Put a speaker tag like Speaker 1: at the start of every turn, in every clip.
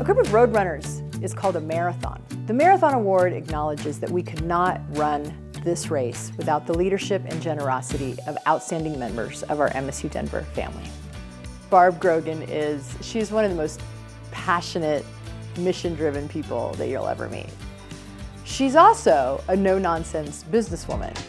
Speaker 1: A group of road runners is called a marathon. The Marathon Award acknowledges that we could not run this race without the leadership and generosity of outstanding members of our MSU Denver family. Barb Grogan she's one of the most passionate, mission-driven people that you'll ever meet. She's also a no-nonsense businesswoman.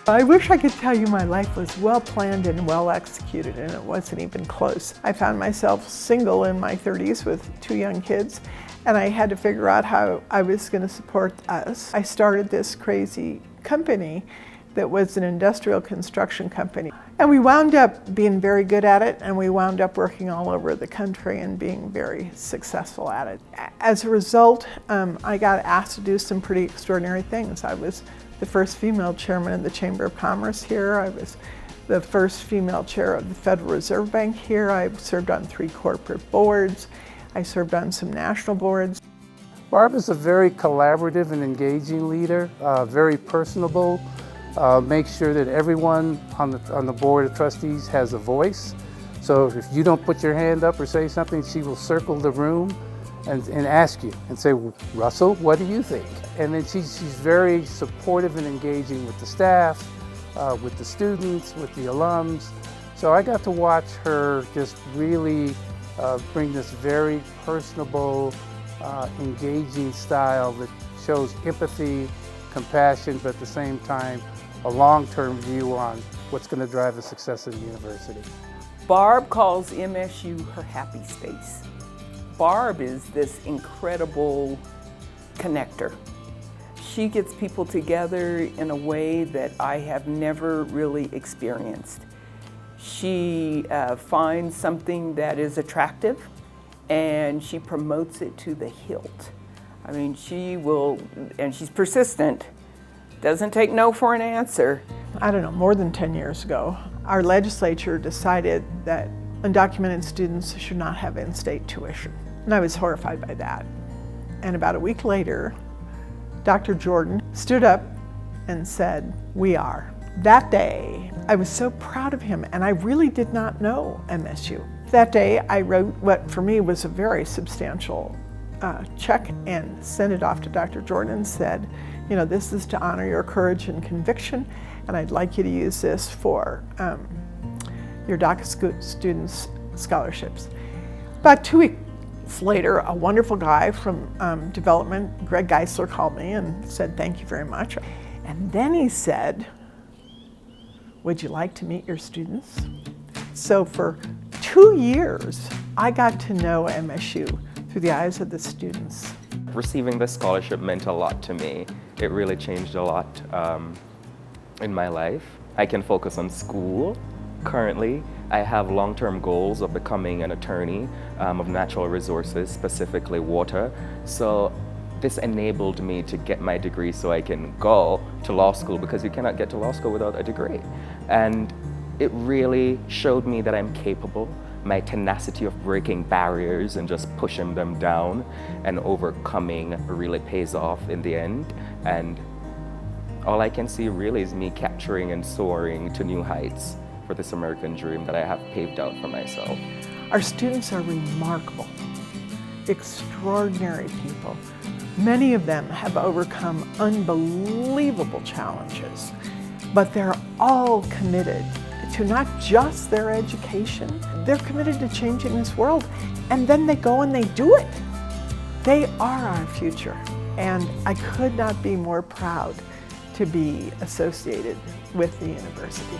Speaker 2: I wish I could tell you my life was well planned and well executed, and it wasn't even close. I found myself single in my 30s with 2 young kids, and I had to figure out how I was going to support us. I started this crazy company that was an industrial construction company. And we wound up being very good at it, and we wound up working all over the country and being very successful at it. As a result, I got asked to do some pretty extraordinary things. I was the first female chairman of the Chamber of Commerce here. I was the first female chair of the Federal Reserve Bank here. I served on 3 corporate boards. I served on some national boards.
Speaker 3: Barb is a very collaborative and engaging leader, very personable. Makes sure that everyone on the board of trustees has a voice. So if you don't put your hand up or say something, she will circle the room and ask you and say, Russell, what do you think? And then she's very supportive and engaging with the staff, with the students, with the alums. So I got to watch her just really bring this very personable, engaging style that shows empathy, compassion, but at the same time, a long-term view on what's going to drive the success of the university.
Speaker 4: Barb calls MSU her happy space. Barb is this incredible connector. She gets people together in a way that I have never really experienced. She finds something that is attractive and she promotes it to the hilt. I mean, she will, and she's persistent, doesn't take no for an answer.
Speaker 2: I don't know, more than 10 years ago, our legislature decided that undocumented students should not have in-state tuition. And I was horrified by that. And about a week later, Dr. Jordan stood up and said, "We are." That day, I was so proud of him, and I really did not know MSU. That day, I wrote what for me was a very substantial check and sent it off to Dr. Jordan and said, you know, this is to honor your courage and conviction, and I'd like you to use this for your DACA students' scholarships. About 2 weeks later, a wonderful guy from development, Greg Geisler, called me and said, thank you very much. And then he said, would you like to meet your students? So for 2 years, I got to know MSU through the eyes of the students.
Speaker 5: Receiving this scholarship meant a lot to me. It really changed a lot in my life. I can focus on school. Currently, I have long-term goals of becoming an attorney of natural resources, specifically water. So this enabled me to get my degree so I can go to law school, because you cannot get to law school without a degree. And it really showed me that I'm capable. My tenacity of breaking barriers and just pushing them down and overcoming really pays off in the end. And all I can see really is me capturing and soaring to new heights for this American dream that I have paved out for myself.
Speaker 2: Our students are remarkable, extraordinary people. Many of them have overcome unbelievable challenges, but they're all committed to not just their education, they're committed to changing this world, and then they go and they do it. They are our future, and I could not be more proud to be associated with the university.